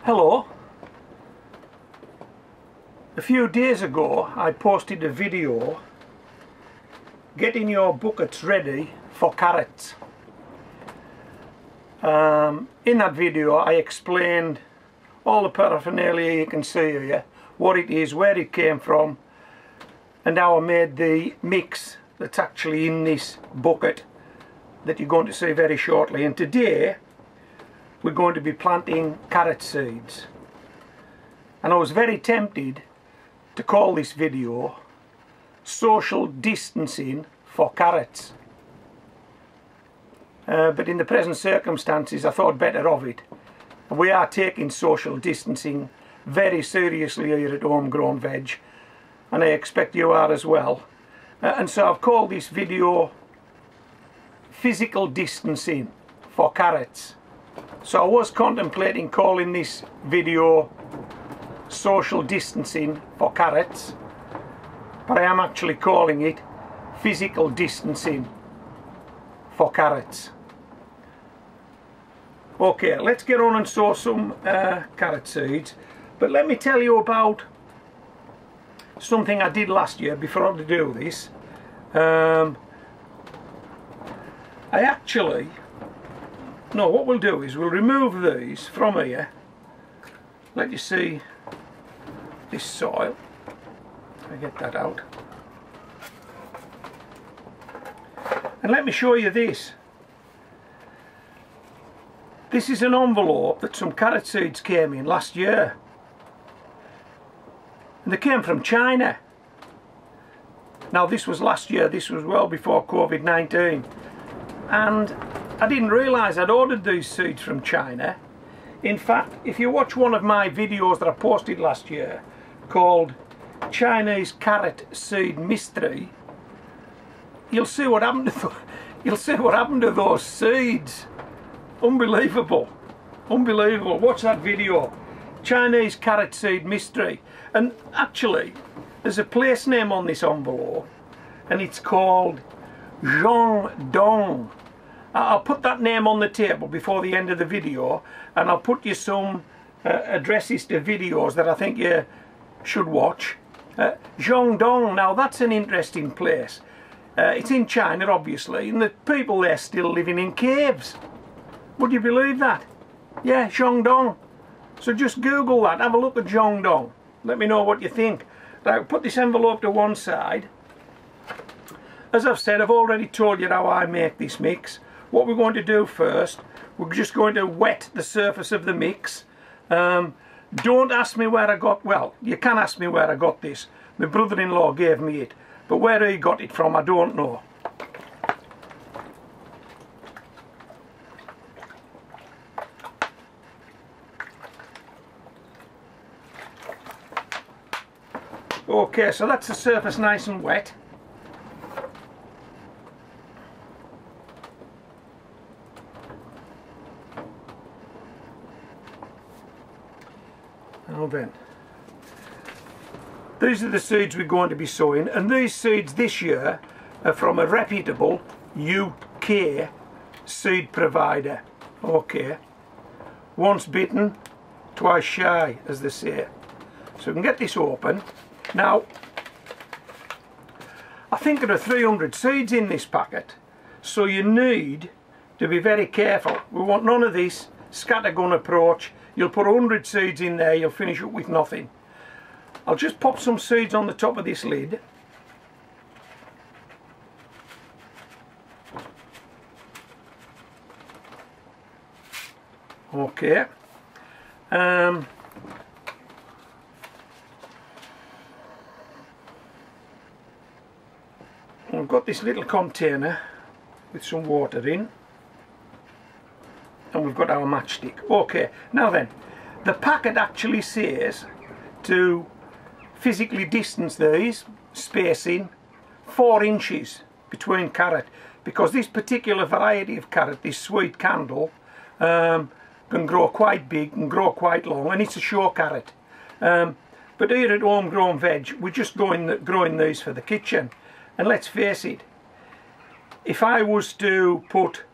Hello. A few days ago I posted a video getting your buckets ready for carrots. In that video I explained all the paraphernalia you can see here, what it is, where it came from, and how I made the mix that's actually in this bucket that you're going to see very shortly. And today we're going to be planting carrot seeds, and I was very tempted to call this video Social Distancing for Carrots, but in the present circumstances I thought better of it. We are taking social distancing very seriously here at Homegrown Veg, and I expect you are as well, and so I've called this video Physical Distancing for Carrots. So I was contemplating calling this video Social Distancing for Carrots, but I am actually calling it Physical Distancing for Carrots. Okay, let's get on and sow some carrot seeds, but let me tell you about something I did last year before I do this. What we'll do is we'll remove these from here. Let you see this soil. I get that out. And let me show you this. This is an envelope that some carrot seeds came in last year. And they came from China. Now this was last year, this was well before COVID-19. And I didn't realise I'd ordered these seeds from China. In fact, if you watch one of my videos that I posted last year called Chinese Carrot Seed Mystery, you'll see what happened to those seeds. Unbelievable. Unbelievable. Watch that video. Chinese Carrot Seed Mystery. And actually, there's a place name on this envelope, and it's called Guangdong. I'll put that name on the table before the end of the video, and I'll put you some addresses to videos that I think you should watch. Guangdong, now that's an interesting place. It's in China obviously, and the people there still living in caves. Would you believe that? Yeah, Guangdong. So just Google that, have a look at Guangdong. Let me know what you think. Right, put this envelope to one side. As I've said, I've already told you how I make this mix. What we're going to do first, we're just going to wet the surface of the mix. Don't ask me where I got, well, you can ask me where I got this. My brother-in-law gave me it, but where he got it from I don't know. Okay, so that's the surface nice and wet. Now then, these are the seeds we're going to be sowing, and these seeds this year are from a reputable UK seed provider. Okay, once bitten, twice shy, as they say. So we can get this open. Now, I think there are 300 seeds in this packet, so you need to be very careful. We want none of this scattergun approach. You'll put 100 seeds in there, you'll finish up with nothing. I'll just pop some seeds on the top of this lid. Okay. I've got this little container with some water in, and we've got our matchstick. Okay, now then, the packet actually says to physically distance these, spacing 4 inches between carrot, because this particular variety of carrot, this sweet candle, can grow quite big and grow quite long, and it's a show carrot. But here at Homegrown Veg, we're just growing these for the kitchen. And let's face it, if I was to put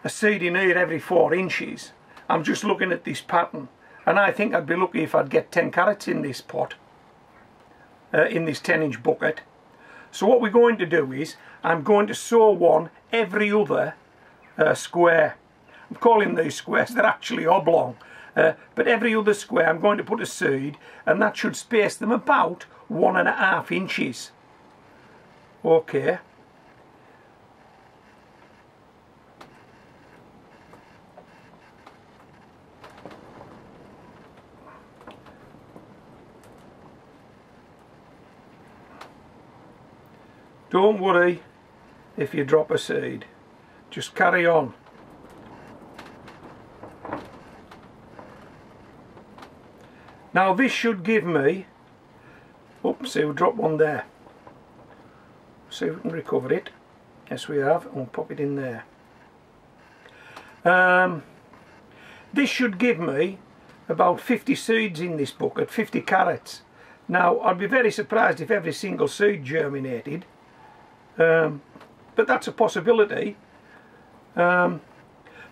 a seed in here every 4 inches, I'm just looking at this pattern, and I think I'd be lucky if I'd get 10 carrots in this pot, in this 10-inch bucket. So what we're going to do is, I'm going to sow one every other square. I'm calling these squares, they're actually oblong. But every other square I'm going to put a seed, and that should space them about 1.5 inches. Okay. Don't worry if you drop a seed. Just carry on. Now this should give me, oops, see we dropped one there. See if we can recover it. Yes we have, and we'll pop it in there. This should give me about 50 seeds in this bucket, 50 carrots. Now I'd be very surprised if every single seed germinated, but that's a possibility. But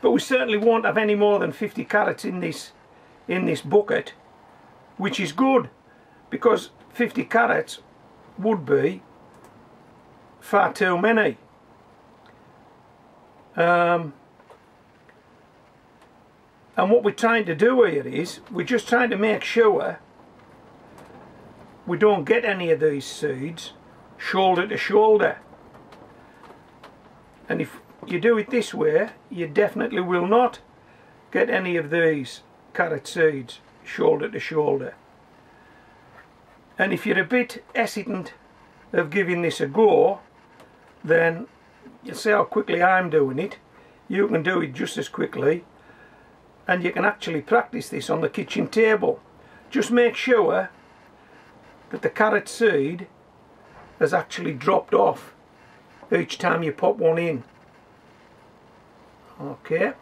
we certainly won't have any more than 50 carrots in this bucket, which is good, because 50 carrots would be far too many. And what we're trying to do here is, we're just trying to make sure we don't get any of these seeds shoulder to shoulder. And if you do it this way, you definitely will not get any of these carrot seeds shoulder to shoulder. And if you're a bit hesitant of giving this a go, then you'll see how quickly I'm doing it. You can do it just as quickly, and you can actually practice this on the kitchen table. Just make sure that the carrot seed has actually dropped off each time you pop one in. Okay,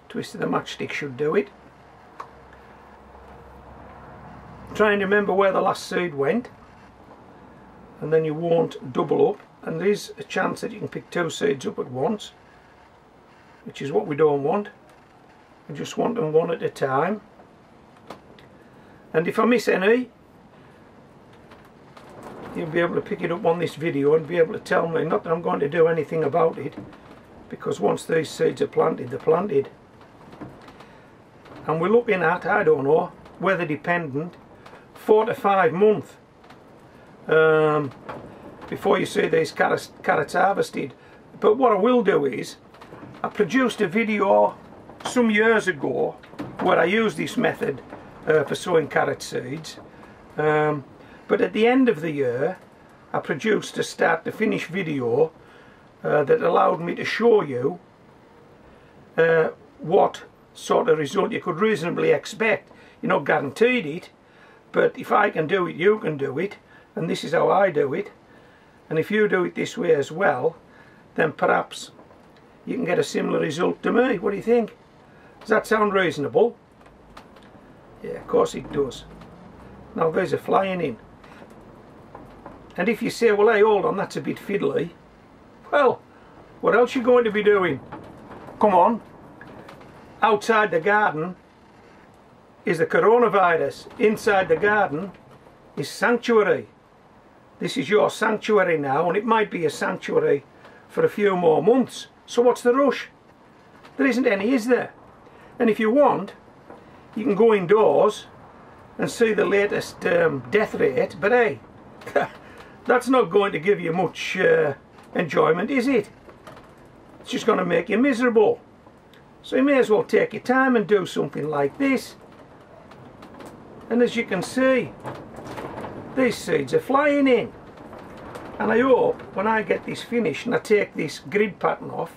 twist of the matchstick should do it. Try and remember where the last seed went, and then you won't double up. And there is a chance that you can pick 2 seeds up at once, which is what we don't want. We just want them one at a time. And if I miss any, you'll be able to pick it up on this video and be able to tell me. Not that I'm going to do anything about it, because once these seeds are planted, they're planted. And we're looking at, I don't know, weather dependent, 4 to 5 months before you see these carrots harvested. But what I will do is, I produced a video some years ago where I used this method for sowing carrot seeds, but at the end of the year I produced a start to finish video that allowed me to show you what sort of result you could reasonably expect. You're not guaranteed it, but if I can do it, you can do it, and this is how I do it. And if you do it this way as well, then perhaps you can get a similar result to me. What do you think? Does that sound reasonable? Yeah, of course it does. Now there's a flying in. And if you say, well, hey, hold on, that's a bit fiddly. Well, what else are you going to be doing? Come on. Outside the garden is the coronavirus. Inside the garden is sanctuary. This is your sanctuary now, and it might be a sanctuary for a few more months. So what's the rush? There isn't any, is there? And if you want, you can go indoors and see the latest death rate, but hey, that's not going to give you much enjoyment, is it? It's just going to make you miserable. So you may as well take your time and do something like this. And as you can see, these seeds are flying in. And I hope when I get this finished and I take this grid pattern off,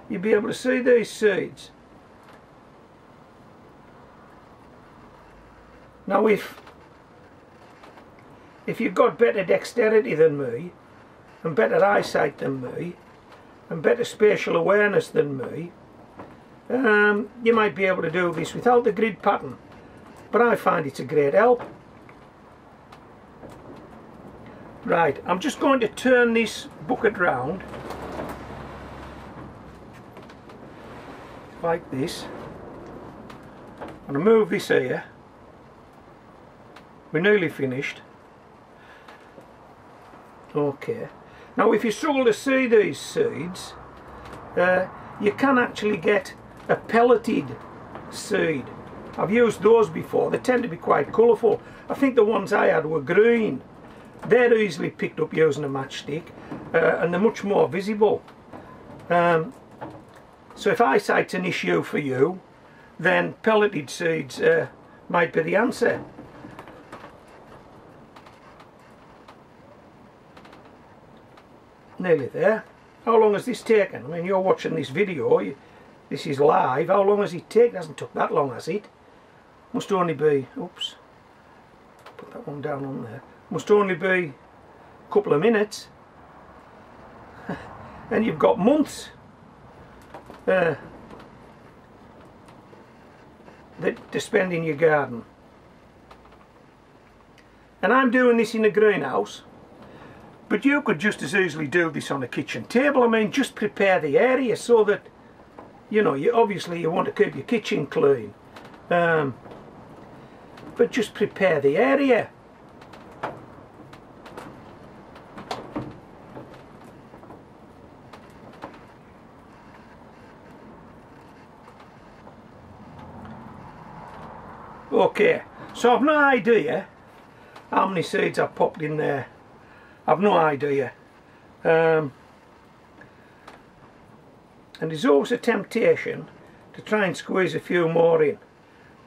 you'll be able to see these seeds. Now if you've got better dexterity than me, and better eyesight than me, and better spatial awareness than me, you might be able to do this without the grid pattern. But I find it's a great help. Right, I'm just going to turn this bucket round like this. I'm going to move this here. We're nearly finished. Okay. Now if you struggle to see these seeds, you can actually get a pelleted seed. I've used those before. They tend to be quite colourful. I think the ones I had were green. They're easily picked up using a matchstick, and they're much more visible. So if eyesight's an issue for you, then pelleted seeds might be the answer. Nearly there. How long has this taken? I mean, you're watching this video, this is live. How long has it taken? It hasn't took that long, has it? Must only be, oops, put that one down on there. Must only be a couple of minutes. And you've got months to spend in your garden. And I'm doing this in a greenhouse, but you could just as easily do this on a kitchen table. I mean, just prepare the area so that, you know, obviously you want to keep your kitchen clean, but just prepare the area. Okay, so I've no idea how many seeds I've popped in there. I've no idea. And there's always a temptation to try and squeeze a few more in,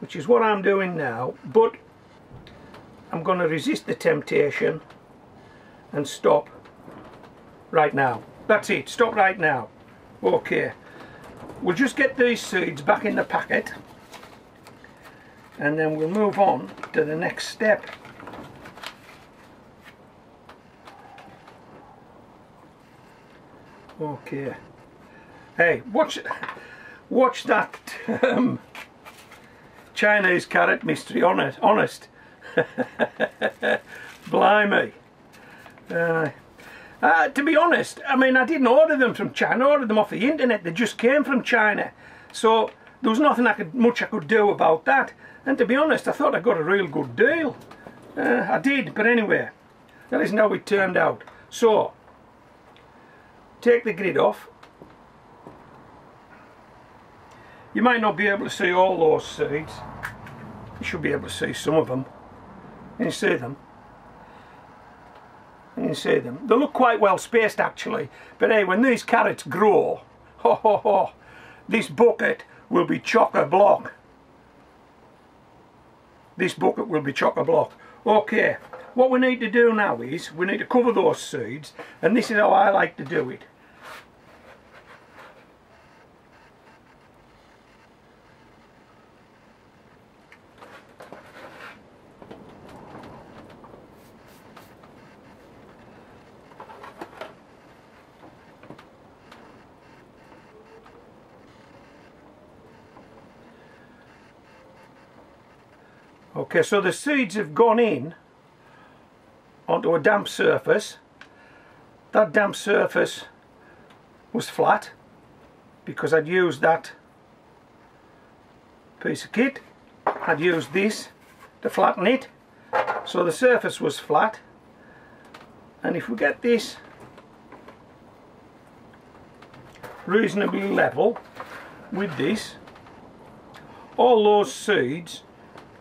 which is what I'm doing now, but I'm going to resist the temptation and stop right now. That's it, stop right now. Okay, we'll just get these seeds back in the packet, and then we'll move on to the next step. Okay. Hey, watch that Chinese carrot mystery, honest. Blimey. To be honest, I mean, I didn't order them from China. I ordered them off the internet. They just came from China. So there was nothing much I could do about that. And to be honest, I thought I got a real good deal. I did, but anyway, that isn't how it turned out. So, take the grid off. You might not be able to see all those seeds. You should be able to see some of them. Can you see them? Can you see them? They look quite well spaced actually. But hey, when these carrots grow, this bucket will be chock-a-block. This bucket will be chock-a-block. Okay, what we need to do now is we need to cover those seeds, and this is how I like to do it. Okay, so the seeds have gone in onto a damp surface. That damp surface was flat because I'd used that piece of kit. I'd used this to flatten it, so the surface was flat. And if we get this reasonably level with this, all those seeds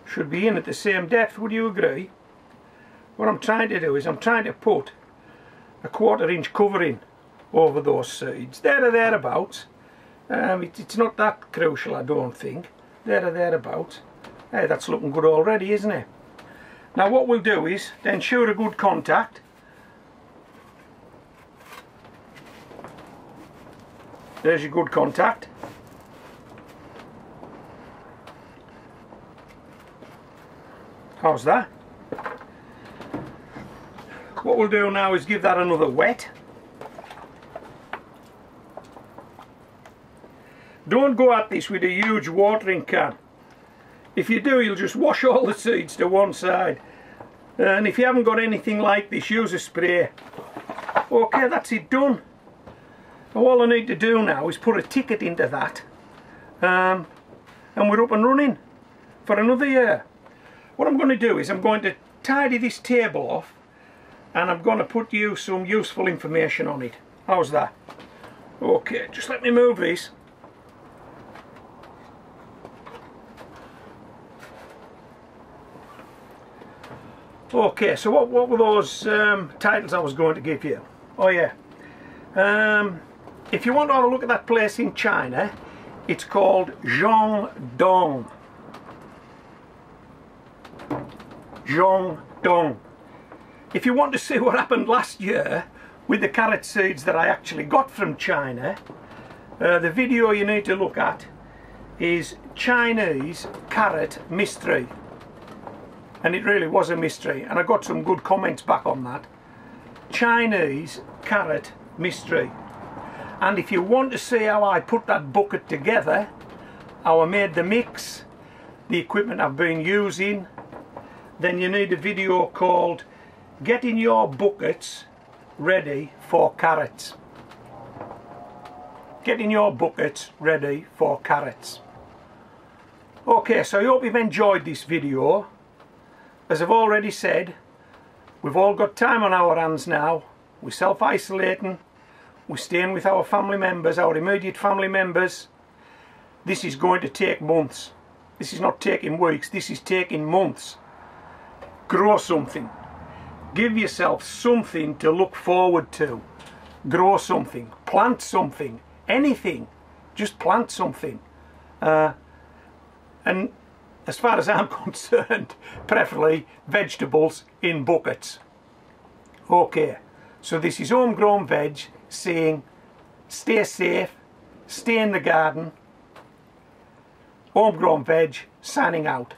should be in at the same depth. Would you agree? What I'm trying to do is I'm trying to put a 1/4 inch covering over those seeds. There or thereabouts. It's not that crucial, I don't think. There or thereabouts. Hey, that's looking good already, isn't it? Now what we'll do is to ensure a good contact, there's your good contact. How's that? What we'll do now is give that another wet. Don't go at this with a huge watering can. If you do, you'll just wash all the seeds to one side. And if you haven't got anything like this, use a spray. Okay, that's it done. And all I need to do now is put a ticket into that. And we're up and running. for another year. What I'm going to do is I'm going to tidy this table off, and I'm going to put you some useful information on it. How's that? Okay, just let me move this. Okay, so what were those titles I was going to give you? Oh yeah, if you want to have a look at that place in China, it's called Shandong. Shandong. If you want to see what happened last year with the carrot seeds that I actually got from China, the video you need to look at is Chinese carrot mystery. And it really was a mystery, and I got some good comments back on that. Chinese carrot mystery. And if you want to see how I put that bucket together, how I made the mix, the equipment I've been using, then you need a video called Getting Your Buckets Ready for Carrots. Getting your buckets ready for carrots. Okay, so I hope you've enjoyed this video. As I've already said, we've all got time on our hands now. We're self-isolating. We're staying with our family members, our immediate family members. This is going to take months. This is not taking weeks, this is taking months. Grow something. Give yourself something to look forward to. Grow something. Plant something. Anything. Just plant something. And as far as I'm concerned, preferably vegetables in buckets. Okay, so this is Homegrown Veg saying stay safe, stay in the garden. Homegrown Veg signing out.